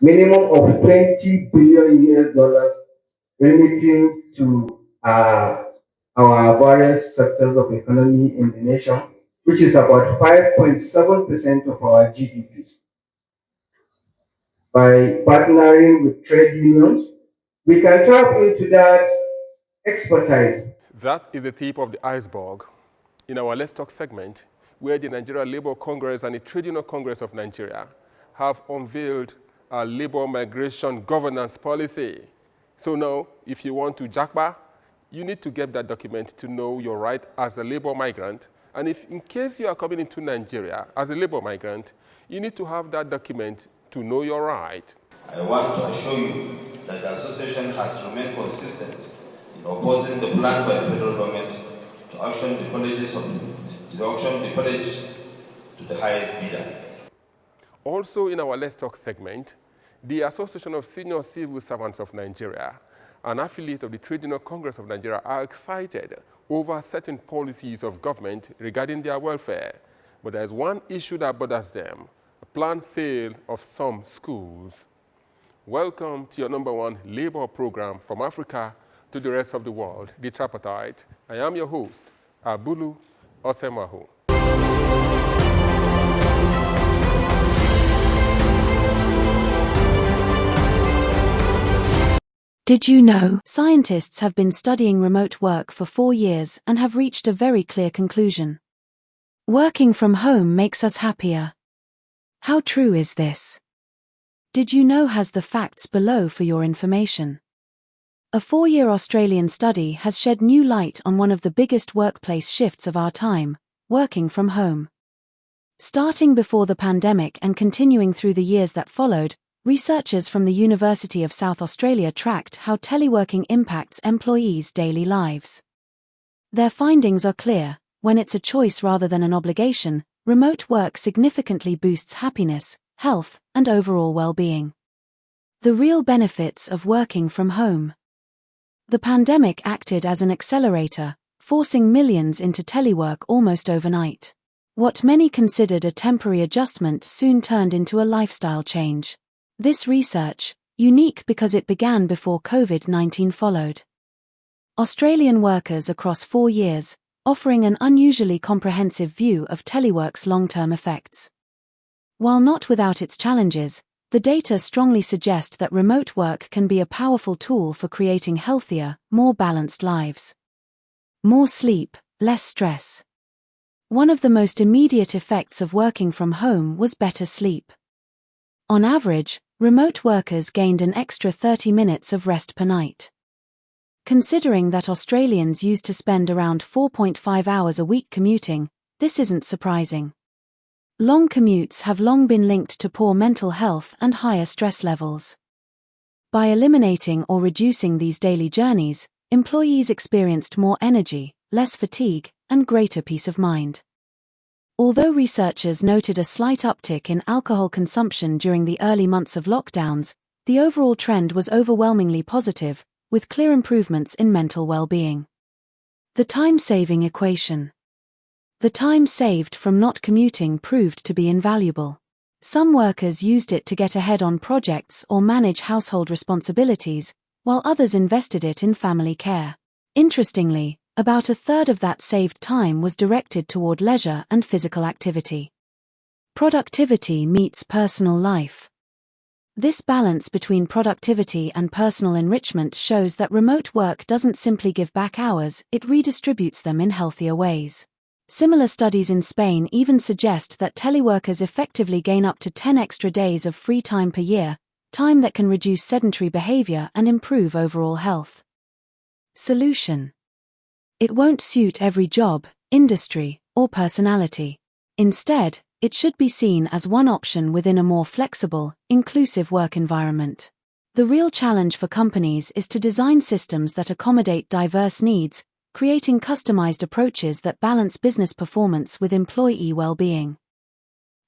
minimum of 20 billion US dollars relating to our various sectors of economy in the nation, which is about 5.7% of our GDP. By partnering with trade unions, we can tap into that expertise. That is the tip of the iceberg. In our Let's Talk segment, where the Nigeria Labour Congress and the Trade Union Congress of Nigeria have unveiled a labor migration governance policy. So now, if you want to jackpot, you need to get that document to know your right as a labor migrant. And if in case you are coming into Nigeria as a labor migrant, you need to have that document to know your right. I want to assure you that the association has remained consistent in opposing the plan by the federal government to auction the colleges to the highest bidder. Also in our Let's Talk segment, the Association of Senior Civil Servants of Nigeria, an affiliate of the Trade Union Congress of Nigeria, are excited over certain policies of government regarding their welfare. But there's one issue that bothers them: a planned sale of some schools. Welcome to your #1 labor program from Africa to the rest of the world, the Tripartite. I am your host, Abulu Osemahu. Did you know? Scientists have been studying remote work for 4 years and have reached a very clear conclusion. Working from home makes us happier. How true is this? Did you know? Has the facts below for your information. A 4-year Australian study has shed new light on one of the biggest workplace shifts of our time: working from home. Starting before the pandemic and continuing through the years that followed, researchers from the University of South Australia tracked how teleworking impacts employees' daily lives. Their findings are clear: when it's a choice rather than an obligation, remote work significantly boosts happiness, health, and overall well-being. The real benefits of working from home. The pandemic acted as an accelerator, forcing millions into telework almost overnight. What many considered a temporary adjustment soon turned into a lifestyle change. This research, unique because it began before COVID-19 followed. Australian workers across 4 years, offering an unusually comprehensive view of telework's long-term effects. While not without its challenges, the data strongly suggest that remote work can be a powerful tool for creating healthier, more balanced lives. More sleep, less stress. One of the most immediate effects of working from home was better sleep. On average, remote workers gained an extra 30 minutes of rest per night. Considering that Australians used to spend around 4.5 hours a week commuting, this isn't surprising. Long commutes have long been linked to poor mental health and higher stress levels. By eliminating or reducing these daily journeys, employees experienced more energy, less fatigue, and greater peace of mind. Although researchers noted a slight uptick in alcohol consumption during the early months of lockdowns, the overall trend was overwhelmingly positive, with clear improvements in mental well-being. The time-saving equation. The time saved from not commuting proved to be invaluable. Some workers used it to get ahead on projects or manage household responsibilities, while others invested it in family care. Interestingly, about a third of that saved time was directed toward leisure and physical activity. Productivity meets personal life. This balance between productivity and personal enrichment shows that remote work doesn't simply give back hours, it redistributes them in healthier ways. Similar studies in Spain even suggest that teleworkers effectively gain up to 10 extra days of free time per year, time that can reduce sedentary behavior and improve overall health. Solution. It won't suit every job, industry, or personality. Instead, it should be seen as one option within a more flexible, inclusive work environment. The real challenge for companies is to design systems that accommodate diverse needs, creating customized approaches that balance business performance with employee well-being.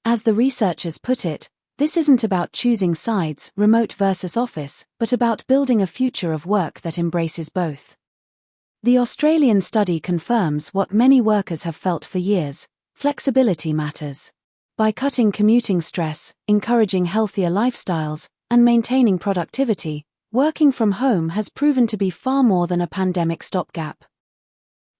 As the researchers put it, this isn't about choosing sides, remote versus office, but about building a future of work that embraces both. The Australian study confirms what many workers have felt for years: flexibility matters. By cutting commuting stress, encouraging healthier lifestyles, and maintaining productivity, working from home has proven to be far more than a pandemic stopgap.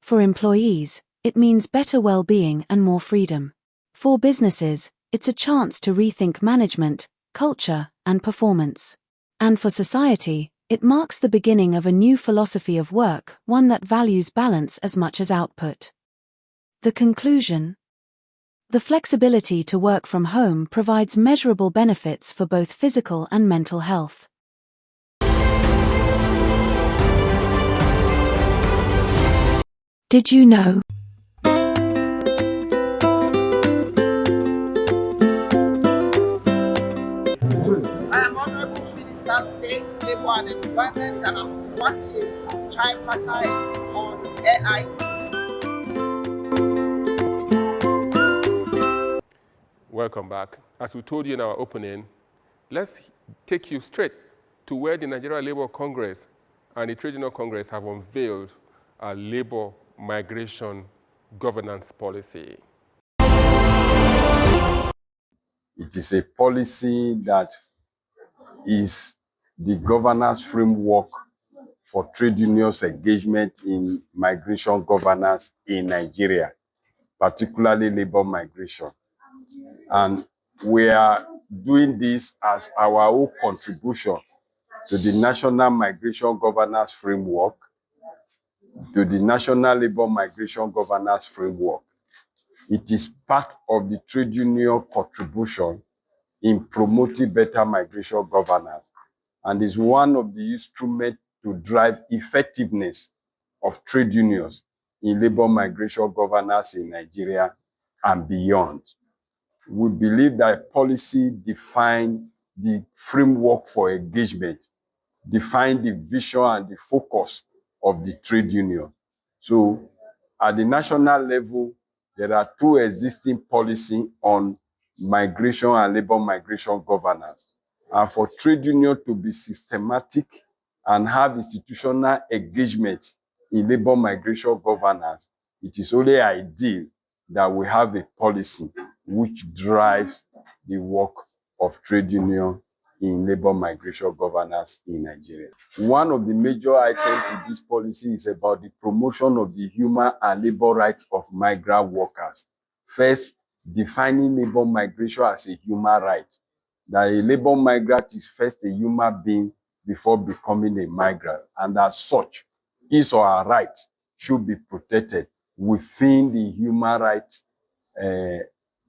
For employees, it means better well-being and more freedom. For businesses, it's a chance to rethink management, culture, and performance. And for society, it marks the beginning of a new philosophy of work, one that values balance as much as output. The conclusion: the flexibility to work from home provides measurable benefits for both physical and mental health. Did you know? I am Honorable Minister, State, Labour and Employment, and I'm watching Tripartite on AI. Welcome back. As we told you in our opening, let's take you straight to where the Nigeria Labour Congress and the Trade Union Congress have unveiled a labor migration governance policy. It is a policy that is the governance framework for trade unions' engagement in migration governance in Nigeria, particularly labor migration. And we are doing this as our own contribution to the National Migration Governance Framework, to the National Labor Migration Governance Framework. It is part of the trade union contribution in promoting better migration governance, and is one of the instruments to drive effectiveness of trade unions in labor migration governance in Nigeria and beyond. We believe that policy defines the framework for engagement, define the vision and the focus of the trade union. So at the national level, there are two existing policies on migration and labor migration governance. And for trade union to be systematic and have institutional engagement in labor migration governance, it is only ideal that we have a policy which drives the work of trade union in labor migration governance in Nigeria. One of the major items in this policy is about the promotion of the human and labor rights of migrant workers. First, defining labor migration as a human right, that a labor migrant is first a human being before becoming a migrant, and as such, his or her rights should be protected within the human rights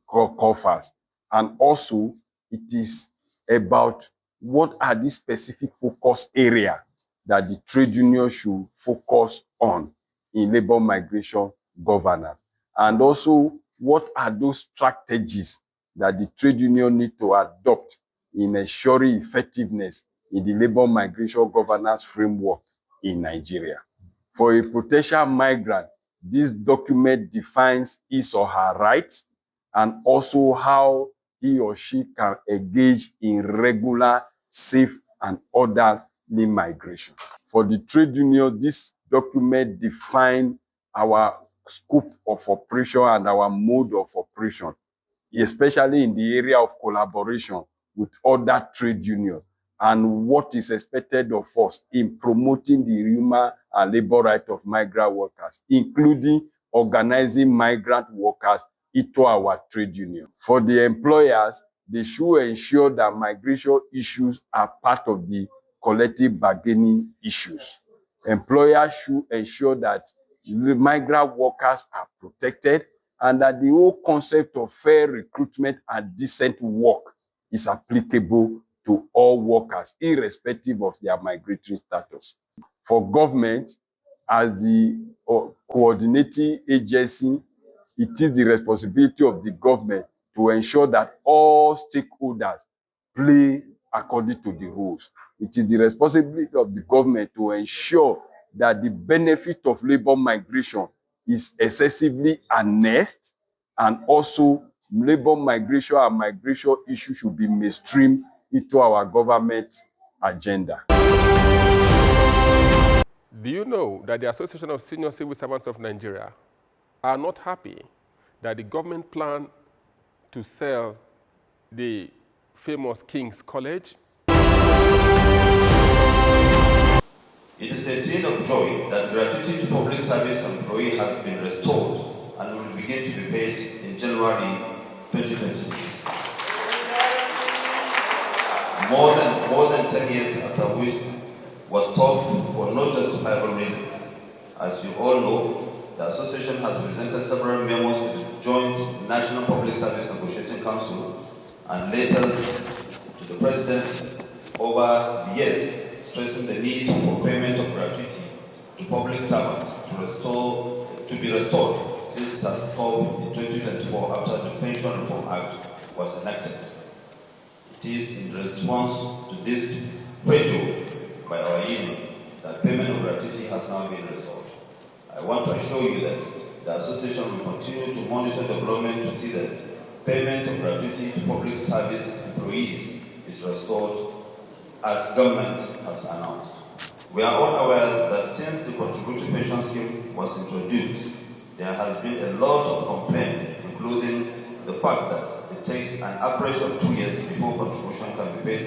coffers. And also, it is about what are the specific focus area that the trade union should focus on in labor migration governance. And also, what are those strategies that the trade union need to adopt in ensuring effectiveness in the labor migration governance framework in Nigeria. For a potential migrant, this document defines his or her rights and also how he or she can engage in regular, safe, and orderly migration. For the trade union, this document defines our scope of operation and our mode of operation, especially in the area of collaboration with other trade unions, and what is expected of us in promoting the human and labor rights of migrant workers, including organizing migrant workers into our trade union. For the employers, they should ensure that migration issues are part of the collective bargaining issues. Employers should ensure that the migrant workers are protected and that the whole concept of fair recruitment and decent work is applicable to all workers, irrespective of their migratory status. For government, as the coordinating agency, it is the responsibility of the government to ensure that all stakeholders play according to the rules. It is the responsibility of the government to ensure that the benefit of labor migration is excessively harnessed, and also labor migration and migration issues should be mainstreamed into our government agenda. Do you know that the Association of Senior Civil Servants of Nigeria are not happy that the government plan to sell the famous King's College? It is a tale of joy that gratuity to public service employee has been restored and will begin to be paid in January 2026. More than 10 years after which was tough for no justifiable reason. As you all know, the association has presented several memos to the Joint National Public Service Negotiating Council and letters to the Presidency over the years, stressing the need for payment of gratuity to public servants to be restored since it has stopped in 2024 after the Pension Reform Act was enacted. It is in response to this pressure by our union that payment of gratuity has now been restored. I want to assure you that the association will continue to monitor development to see that payment of gratuity to public service employees is restored as government has announced. We are all aware that since the contributory pension scheme was introduced, there has been a lot of complaint, including the fact that it takes an average of 2 years before contribution can be paid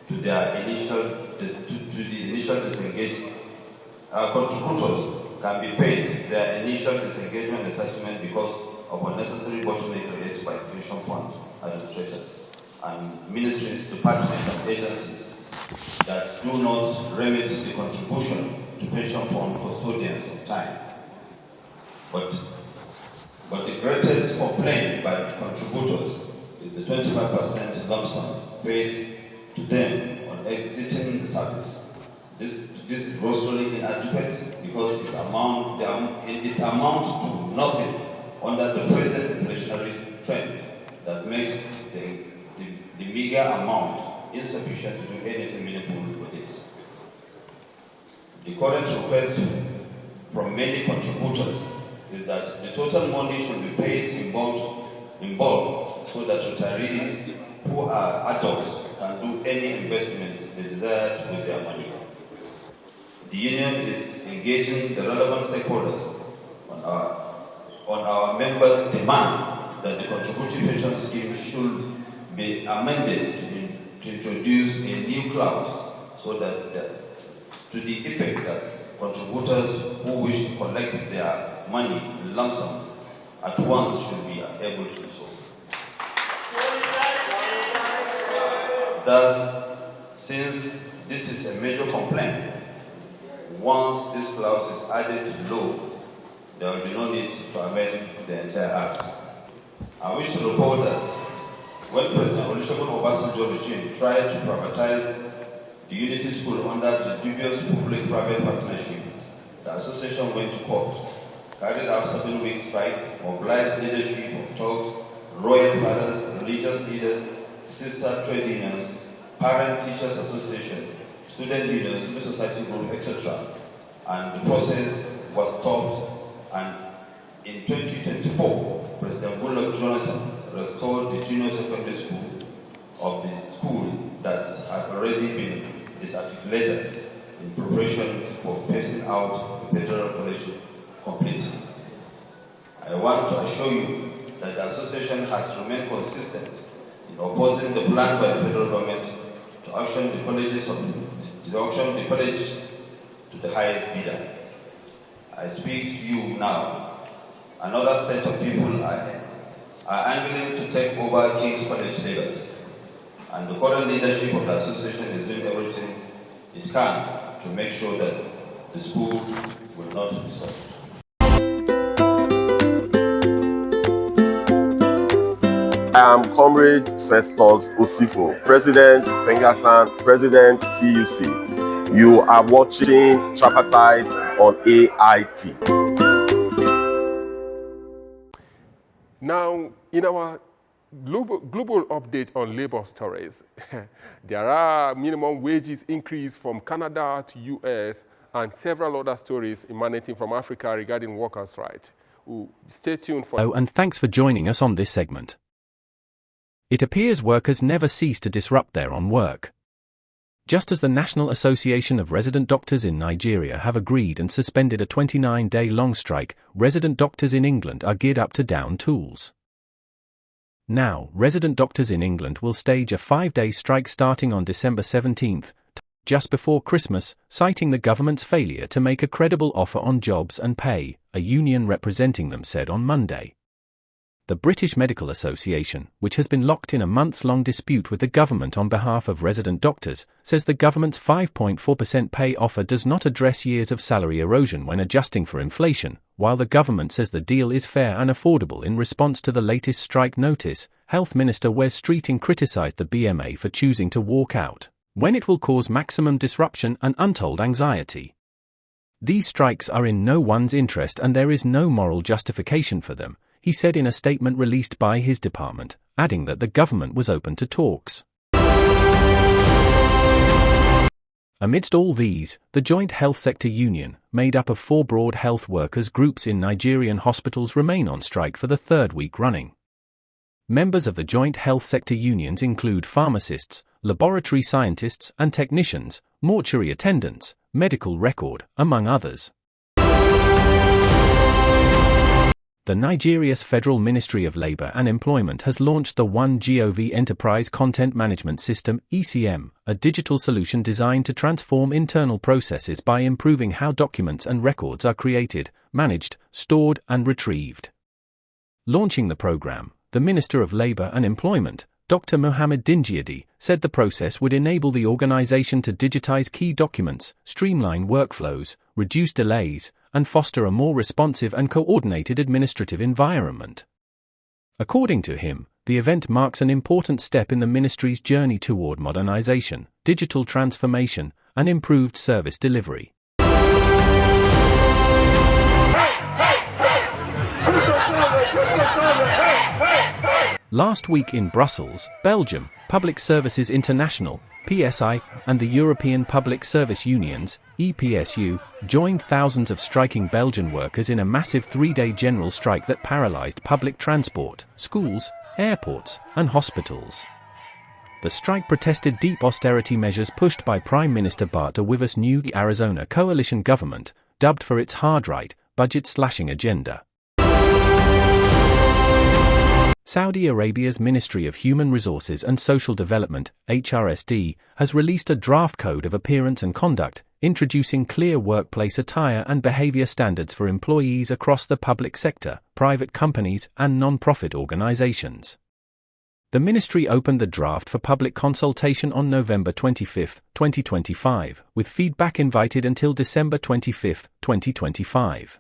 to the initial disengaged contributors can be paid their initial disengagement entitlement because of unnecessary bottleneck created by pension fund administrators and ministries, departments, and agencies that do not remit the contribution to pension fund custodians on time. But the greatest complaint by contributors is the 25% lump sum paid to them on exiting the service. This is grossly inadequate because it amounts to nothing under the present inflationary trend that makes the meager amount insufficient to do anything meaningful with it. The current request from many contributors is that the total money should be paid in bulk so that retirees who are adults can do any investment they desire with their money. The union is engaging the relevant stakeholders on our members' demand that the contributory pension scheme should be amended to introduce a new clause so that to the effect that contributors who wish to collect their money in lump sum at once should be able to do so. Thus, since this is a major complaint, once this clause is added to the law, there will be no need to amend the entire act. I wish to report that when President Olusegun Obasanjo regime tried to privatize the Unity School under the dubious public-private partnership, the association went to court, carried out 7-week strike, mobilized leadership of thugs, royal fathers, religious leaders, sister trade unions, parent teachers association, student unions, civil society group, etc. And the process was stopped, and in 2024, President Goodluck Jonathan restored the junior secondary school of the school that had already been disarticulated in preparation for passing out the federal college completely. I want to assure you that the association has remained consistent in opposing the plan by the federal government to auction the colleges to the highest bidder. I speak to you now. Another set of people are angling to take over King's College Lagos, and the current leadership of the association is doing everything it can to make sure that the school will not be sold. I am Comrade Festus Osifo, President Pengasan, President TUC. You are watching Tripartite on AIT. Now, in our global update on labor stories, there are minimum wages increase from Canada to US and several other stories emanating from Africa regarding workers' rights. Stay tuned for... Hello, and thanks for joining us on this segment. It appears workers never cease to disrupt their own work. Just as the National Association of Resident Doctors in Nigeria have agreed and suspended a 29-day long strike, resident doctors in England are geared up to down tools. Now, resident doctors in England will stage a 5-day strike starting on December 17th, just before Christmas, citing the government's failure to make a credible offer on jobs and pay, a union representing them said on Monday. The British Medical Association, which has been locked in a months-long dispute with the government on behalf of resident doctors, says the government's 5.4% pay offer does not address years of salary erosion when adjusting for inflation. While the government says the deal is fair and affordable in response to the latest strike notice, Health Minister Wes Streeting criticised the BMA for choosing to walk out, when it will cause maximum disruption and untold anxiety. These strikes are in no one's interest and there is no moral justification for them, he said in a statement released by his department, adding that the government was open to talks. Amidst all these, the Joint Health Sector Union, made up of 4 broad health workers groups in Nigerian hospitals, remain on strike for the 3rd week running. Members of the Joint Health Sector Unions include pharmacists, laboratory scientists and technicians, mortuary attendants, medical record, among others. The Nigeria's Federal Ministry of Labour and Employment has launched the OneGov Enterprise Content Management System (ECM), a digital solution designed to transform internal processes by improving how documents and records are created, managed, stored and retrieved. Launching the program, the Minister of Labour and Employment, Dr. Mohammed Dingyadi, said the process would enable the organisation to digitize key documents, streamline workflows, reduce delays, and foster a more responsive and coordinated administrative environment. According to him, the event marks an important step in the ministry's journey toward modernization, digital transformation, and improved service delivery. Last week in Brussels, Belgium, Public Services International, PSI, and the European Public Service Unions, EPSU, joined thousands of striking Belgian workers in a massive 3-day general strike that paralyzed public transport, schools, airports, and hospitals. The strike protested deep austerity measures pushed by Prime Minister Bart de Wever's new Arizona coalition government, dubbed for its hard-right, budget-slashing agenda. Saudi Arabia's Ministry of Human Resources and Social Development, HRSD, has released a draft code of appearance and conduct, introducing clear workplace attire and behavior standards for employees across the public sector, private companies, and non-profit organizations. The ministry opened the draft for public consultation on November 25, 2025, with feedback invited until December 25, 2025.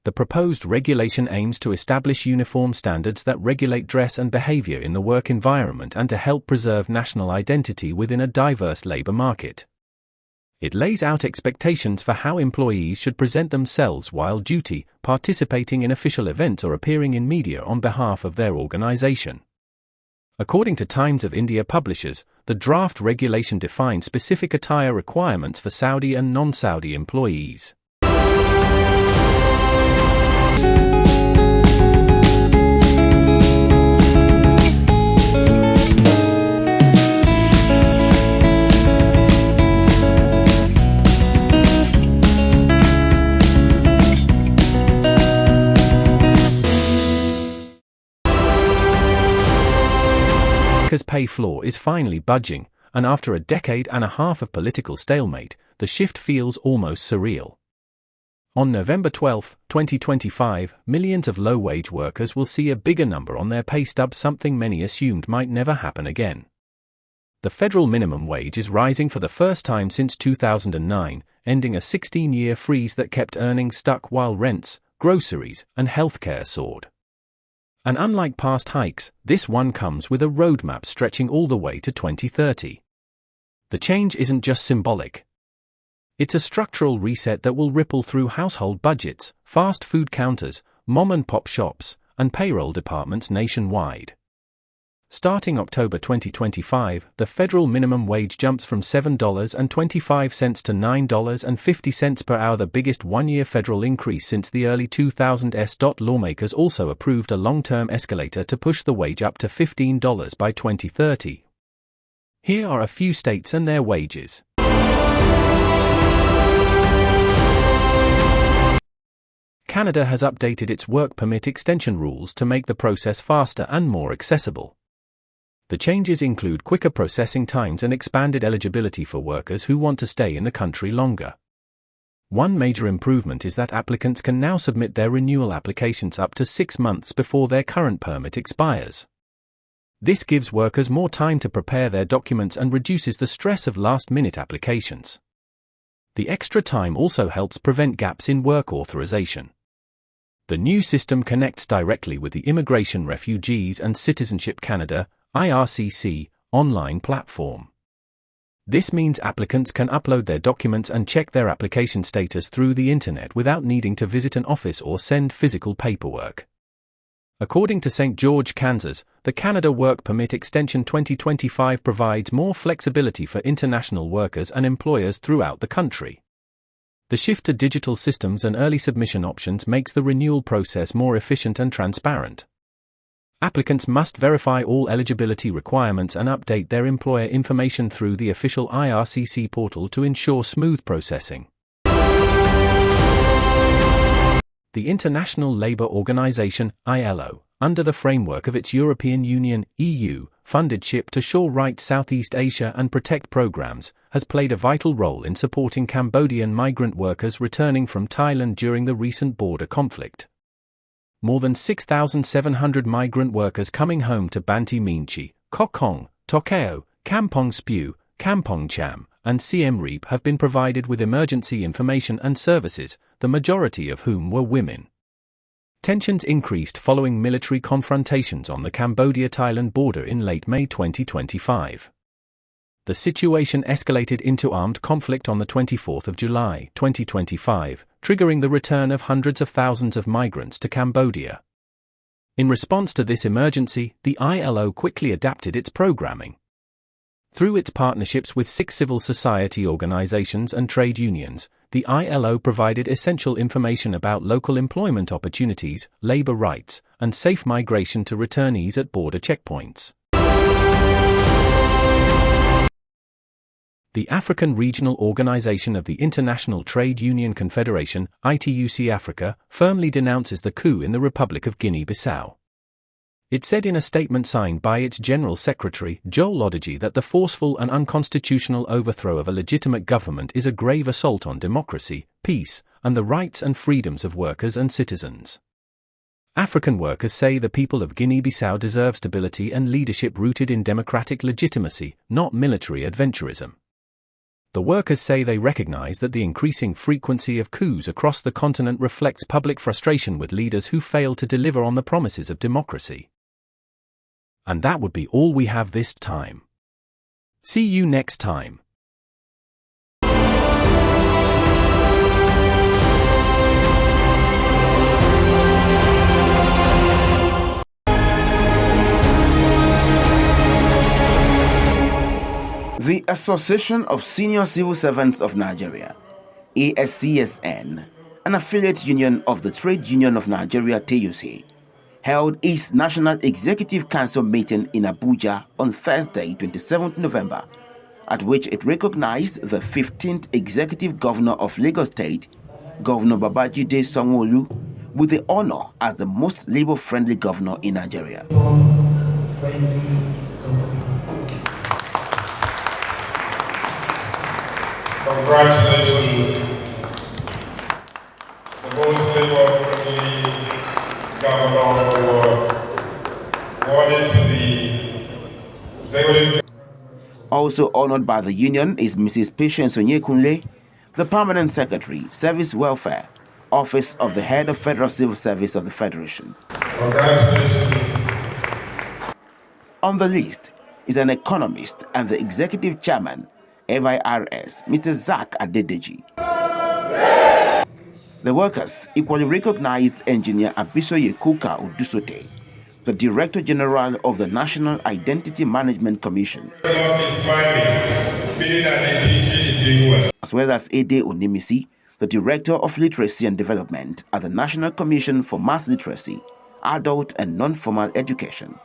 The proposed regulation aims to establish uniform standards that regulate dress and behavior in the work environment and to help preserve national identity within a diverse labor market. It lays out expectations for how employees should present themselves while duty, participating in official events or appearing in media on behalf of their organization. According to Times of India publishers, the draft regulation defines specific attire requirements for Saudi and non-Saudi employees. Workers' pay floor is finally budging, and after a decade and a half of political stalemate, the shift feels almost surreal. On November 12, 2025, millions of low-wage workers will see a bigger number on their pay stub, something many assumed might never happen again. The federal minimum wage is rising for the first time since 2009, ending a 16-year freeze that kept earnings stuck while rents, groceries, and healthcare soared. And unlike past hikes, this one comes with a roadmap stretching all the way to 2030. The change isn't just symbolic. It's a structural reset that will ripple through household budgets, fast food counters, mom-and-pop shops, and payroll departments nationwide. Starting October 2025, the federal minimum wage jumps from $7.25 to $9.50 per hour, the biggest one-year federal increase since the early 2000s. Lawmakers also approved a long-term escalator to push the wage up to $15 by 2030. Here are a few states and their wages. Canada has updated its work permit extension rules to make the process faster and more accessible. The changes include quicker processing times and expanded eligibility for workers who want to stay in the country longer. One major improvement is that applicants can now submit their renewal applications up to 6 months before their current permit expires. This gives workers more time to prepare their documents and reduces the stress of last-minute applications. The extra time also helps prevent gaps in work authorization. The new system connects directly with the Immigration, Refugees and Citizenship Canada (IRCC) online platform. This means applicants can upload their documents and check their application status through the internet without needing to visit an office or send physical paperwork. According to St. George, Kansas, the Canada Work Permit Extension 2025 provides more flexibility for international workers and employers throughout the country. The shift to digital systems and early submission options makes the renewal process more efficient and transparent. Applicants must verify all eligibility requirements and update their employer information through the official IRCC portal to ensure smooth processing. The International Labour Organization (ILO), under the framework of its European Union (EU) funded Ship to Shore Right Southeast Asia and Protect programs, has played a vital role in supporting Cambodian migrant workers returning from Thailand during the recent border conflict. More than 6,700 migrant workers coming home to Banti Meanchi, Koh Kong, Tokyo, Kampong Speu, Kampong Cham, and Siem Reap have been provided with emergency information and services, the majority of whom were women. Tensions increased following military confrontations on the Cambodia-Thailand border in late May 2025. The situation escalated into armed conflict on the 24th of July 2025, triggering the return of hundreds of thousands of migrants to Cambodia. In response to this emergency, the ILO quickly adapted its programming. Through its partnerships with 6 civil society organizations and trade unions, the ILO provided essential information about local employment opportunities, labor rights, and safe migration to returnees at border checkpoints. The African Regional Organization of the International Trade Union Confederation, ITUC Africa, firmly denounces the coup in the Republic of Guinea-Bissau. It said in a statement signed by its General Secretary, Joel Odeji, that the forceful and unconstitutional overthrow of a legitimate government is a grave assault on democracy, peace, and the rights and freedoms of workers and citizens. African workers say the people of Guinea-Bissau deserve stability and leadership rooted in democratic legitimacy, not military adventurism. The workers say they recognize that the increasing frequency of coups across the continent reflects public frustration with leaders who fail to deliver on the promises of democracy. And that would be all we have this time. See you next time. The Association of Senior Civil Servants of Nigeria, ASCSN, an affiliate union of the Trade Union of Nigeria (TUC), held its National Executive Council meeting in Abuja on Thursday, 27th November, at which it recognized the 15th Executive Governor of Lagos State, Governor Babajide Sanwo-Olu, with the honor as the most labor-friendly governor in Nigeria. Congratulations, the most labor-friendly governor of the world, awarded to the executive. Also honored by the union is Mrs Patience Onyekunle, the Permanent Secretary, Service Welfare, Office of the Head of Federal Civil Service of the Federation. Congratulations. On the list is an economist and the Executive Chairman, FIRS, Mr. Zacch Adedeji. The workers equally recognized Engineer Abisoye Coker-Odusote, the Director General of the National Identity Management Commission, as well as Edeh Onimisi, the Director of Literacy and Development at the National Commission for Mass Literacy, Adult and Non-Formal Education.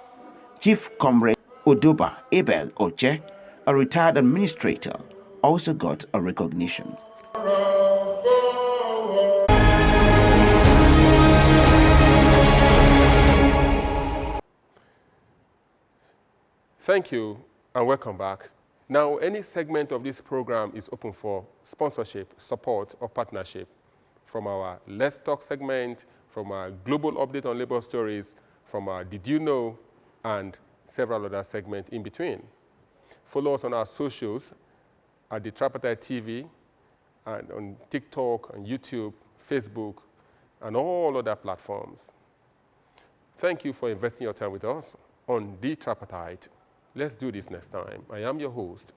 Chief Comrade Odoba Abel Oche, a retired administrator, also got a recognition. Thank you and welcome back. Now, any segment of this program is open for sponsorship, support, or partnership from our Let's Talk segment, from our Global Update on Labor Stories, from our Did You Know, and several other segments in between. Follow us on our socials at the Tripartite TV, and on TikTok, and YouTube, Facebook, and all other platforms. Thank you for investing your time with us on The Tripartite. Let's do this next time. I am your host,